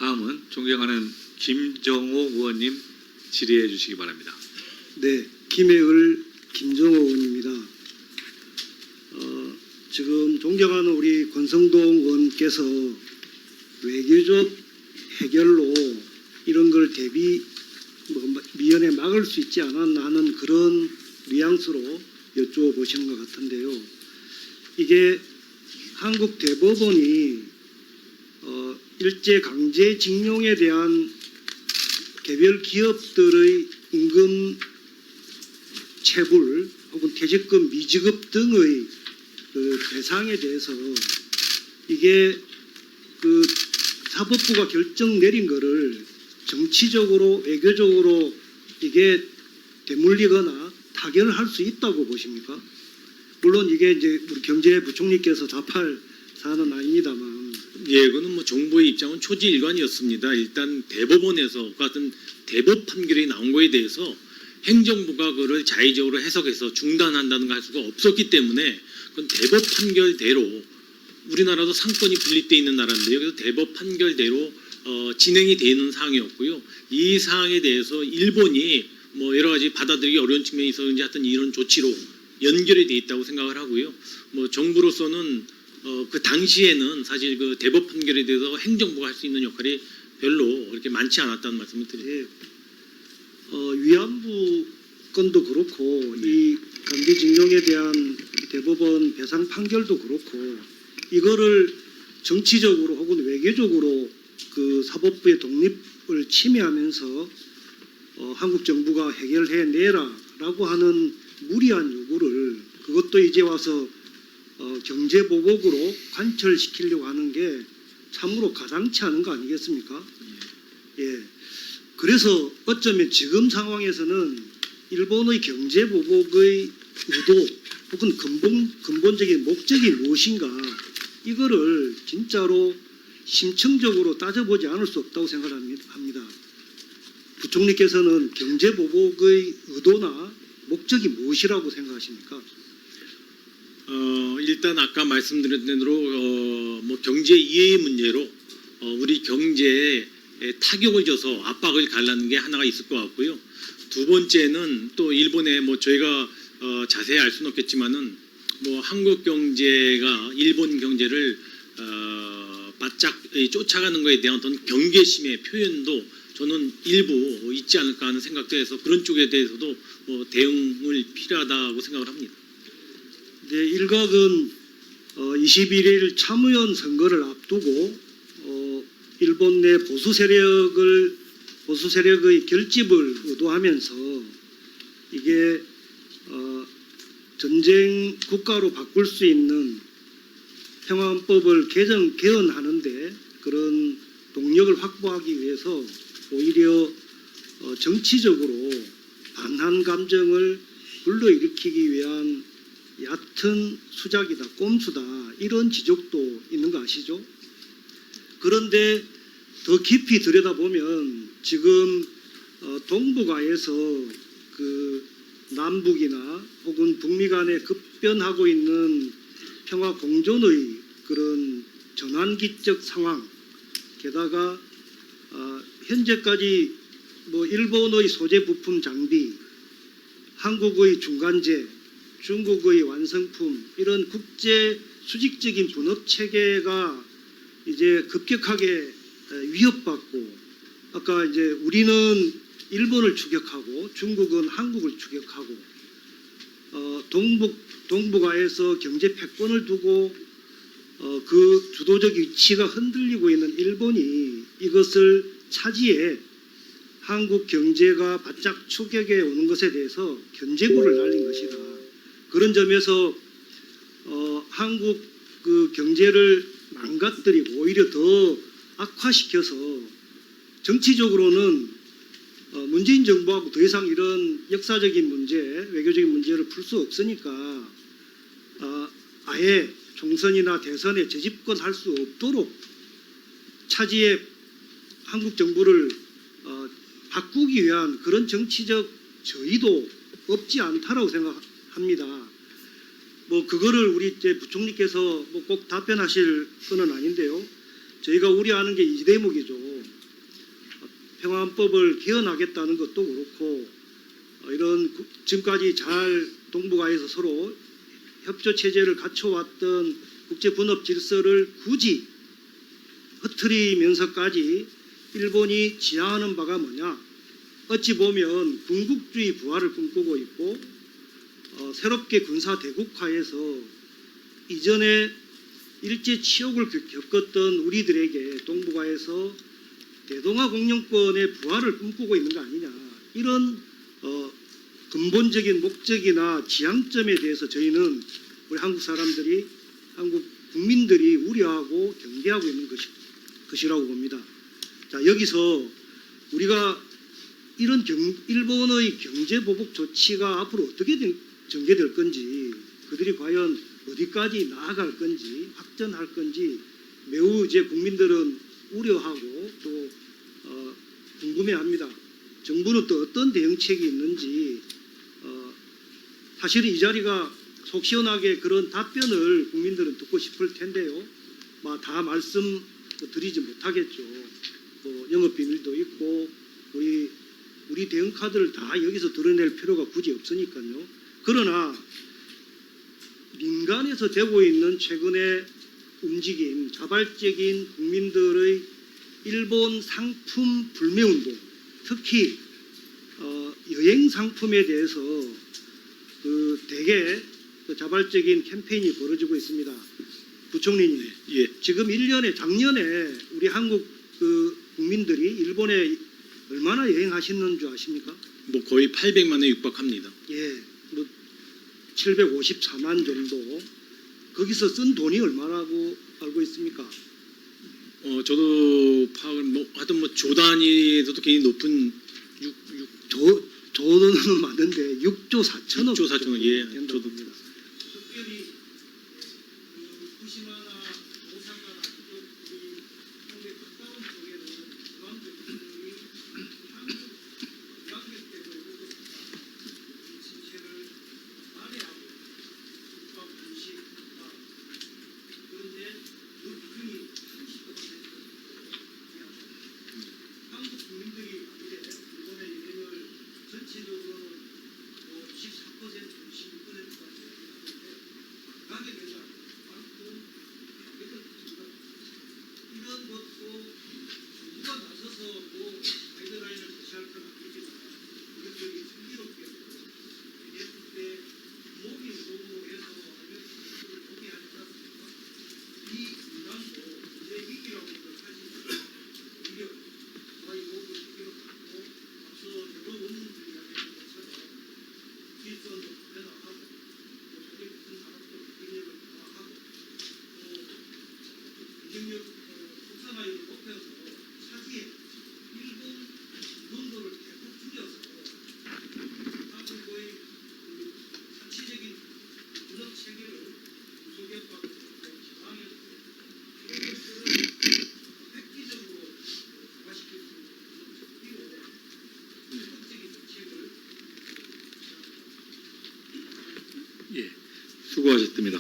다음은 존경하는 김정호 의원님 질의해 주시기 바랍니다. 네, 김해을 김정호 의원입니다. 지금 존경하는 우리 권성동 의원께서 외교적 해결로 이런 걸 미연에 막을 수 있지 않았나 하는 그런 뉘앙스로 여쭈어보시는 것 같은데요. 이게 한국 대법원이 일제강제징용에 대한 개별 기업들의 임금 체불 혹은 퇴직금 미지급 등의 그 대상에 대해서 이게 그 사법부가 결정 내린 거를 정치적으로 외교적으로 이게 되물리거나 타결을 할 수 있다고 보십니까? 물론 이게 이제 우리 경제부총리께서 답할 사안은 아닙니다만. 예, 그거는 뭐 정부의 입장은 초지일관이었습니다. 일단 대법원에서 같은 대법 판결이 나온 거에 대해서 행정부가 그걸 자의적으로 해석해서 중단한다는 걸 할 수가 없었기 때문에 그건 대법 판결대로 우리나라도 상권이 분립되어 있는 나라인데요. 그래서 대법 판결대로 진행이 되는 사항이었고요. 이 사항에 대해서 일본이 뭐 여러 가지 받아들이기 어려운 측면이 있었는지 하여튼 이런 조치로 연결이 돼 있다고 생각을 하고요. 뭐 정부로서는 그 당시에는 사실 그 대법 판결에 대해서 행정부가 할 수 있는 역할이 별로 그렇게 많지 않았다는 말씀을 드립니다. 위안부 건도 그렇고 이 강제징용에 대한 대법원 배상 판결도 그렇고 이거를 정치적으로 혹은 외교적으로 그 사법부의 독립을 침해하면서 한국 정부가 해결해내라라고 하는 무리한 요구를 그것도 이제 와서 경제보복으로 관철시키려고 하는 게 참으로 가당치 않은 거 아니겠습니까? 예. 그래서 어쩌면 지금 상황에서는 일본의 경제보복의 의도 혹은 근본적인 목적이 무엇인가 이거를 진짜로 심층적으로 따져보지 않을 수 없다고 생각합니다. 부총리께서는 경제보복의 의도나 목적이 무엇이라고 생각하십니까? 일단 아까 말씀드린 대로 뭐 경제 이해의 문제로 우리 경제에 타격을 줘서 압박을 가하는 게 하나가 있을 것 같고요. 두 번째는 또 일본의 뭐 저희가 자세히 알 수는 없겠지만은 뭐 한국 경제가 일본 경제를 바짝 쫓아가는 것에 대한 어떤 경계심의 표현도 저는 일부 있지 않을까 하는 생각도 해서 그런 쪽에 대해서도 뭐 대응을 필요하다고 생각을 합니다. 네, 일각은 21일 참의원 선거를 앞두고 일본 내 보수 세력의 결집을 의도하면서 이게 전쟁 국가로 바꿀 수 있는 평화헌법을 개헌하는데 그런 동력을 확보하기 위해서 오히려 정치적으로 반한 감정을 불러일으키기 위한 얕은 수작이다, 꼼수다 이런 지적도 있는 거 아시죠? 그런데 더 깊이 들여다보면 지금 동북아에서 그 남북이나 혹은 북미 간에 급변하고 있는 평화 공존의 그런 전환기적 상황 게다가 현재까지 뭐 일본의 소재 부품 장비, 한국의 중간재, 중국의 완성품 이런 국제 수직적인 분업 체계가 이제 급격하게 위협받고 아까 이제 우리는 일본을 추격하고 중국은 한국을 추격하고 동북아에서 경제 패권을 두고 그 주도적 위치가 흔들리고 있는 일본이 이것을 차지해 한국 경제가 바짝 추격해 오는 것에 대해서 견제구를 날린 것이다. 그런 점에서 한국 그 경제를 망가뜨리고 오히려 더 악화시켜서 정치적으로는 문재인 정부하고 더 이상 이런 역사적인 문제, 외교적인 문제를 풀 수 없으니까 아예 총선이나 대선에 재집권할 수 없도록 차지해 한국 정부를 바꾸기 위한 그런 정치적 저의도 없지 않다라고 생각합니다. 뭐 그거를 우리 이제 부총리께서 뭐 꼭 답변하실 건 아닌데요. 저희가 우려하는 게 이 대목이죠. 평화헌법을 개헌하겠다는 것도 그렇고 이런 지금까지 잘 동북아에서 서로 협조 체제를 갖춰왔던 국제 분업 질서를 굳이 흐트리면서까지 일본이 지향하는 바가 뭐냐? 어찌 보면 군국주의 부활을 꿈꾸고 있고 새롭게 군사 대국화해서 이전에 일제 치욕을 겪었던 우리들에게 동북아에서 대동아 공영권의 부활을 꿈꾸고 있는 거 아니냐. 이런 근본적인 목적이나 지향점에 대해서 저희는 우리 한국 사람들이, 한국 국민들이 우려하고 경계하고 있는 것이라고 봅니다. 자, 여기서 우리가 이런 일본의 경제보복 조치가 앞으로 어떻게 전개될 건지, 그들이 과연 어디까지 나아갈 건지, 확전할 건지 매우 이제 국민들은 우려하고 또 궁금해합니다. 정부는 또 어떤 대응책이 있는지 사실은 이 자리가 속 시원하게 그런 답변을 국민들은 듣고 싶을 텐데요. 다 말씀 드리지 못하겠죠. 영업 비밀도 있고 우리 대응 카드를 다 여기서 드러낼 필요가 굳이 없으니까요. 그러나 민간에서 되고 있는 최근의 움직임, 자발적인 국민들의 일본 상품 불매운동, 특히 여행 상품에 대해서 대개 자발적인 캠페인이 벌어지고 있습니다. 부총리님, 예. 지금 작년에 우리 한국 국민들이 일본에 얼마나 여행하셨는 줄 아십니까? 뭐 거의 800만에 육박합니다. 예, 754만 정도. 거기서 쓴 돈이 얼마라고 알고 있습니까? 저도 파악을 하여튼 조 단위에서도 굉장히 높은 조는 맞는데 6조 4천억 6조 4천억, 예, 된다고 저도. 합니다. 특별히 후쿠시마나 오사카나 이쪽 한국에 가까운 쪽에는 관광객들이 한국 관광객 때문에 오고 이 침체를 만회하고 숙박, 음식, 그런데 그 비중이 30%. 한국 국민들이 만일에 일본의 여행을 전체적으로는 24%, 26%까지 하는데 가게 되지 않고 그만큼 가격을 붙인다. 이런 것도 정부가 나서서 가이드라인을 제시할 건 아니지만 이것들이 슬기롭게 했을 때 모기 운동으로 해서 하면 그것을 포기하지 않았습니까? 이 인간도 이제 위기라고 생각하시면 오히려 이 목을 시기로 갖고 앞서 여러 원님들이 이야기했던 것처럼 수입선도 변화하고 또 소재 같은 산업도 경쟁력을 강화하고 또 경쟁력 국산화율을 높여서 차지해 일본 인원도를 대폭 줄여서 한국의 자치적인 분업 체계를 소개받고 지방에서 이런 것들을 획기적으로 강화시킬 수 있는 적극적인 정책을 예, 수고하셨습니다.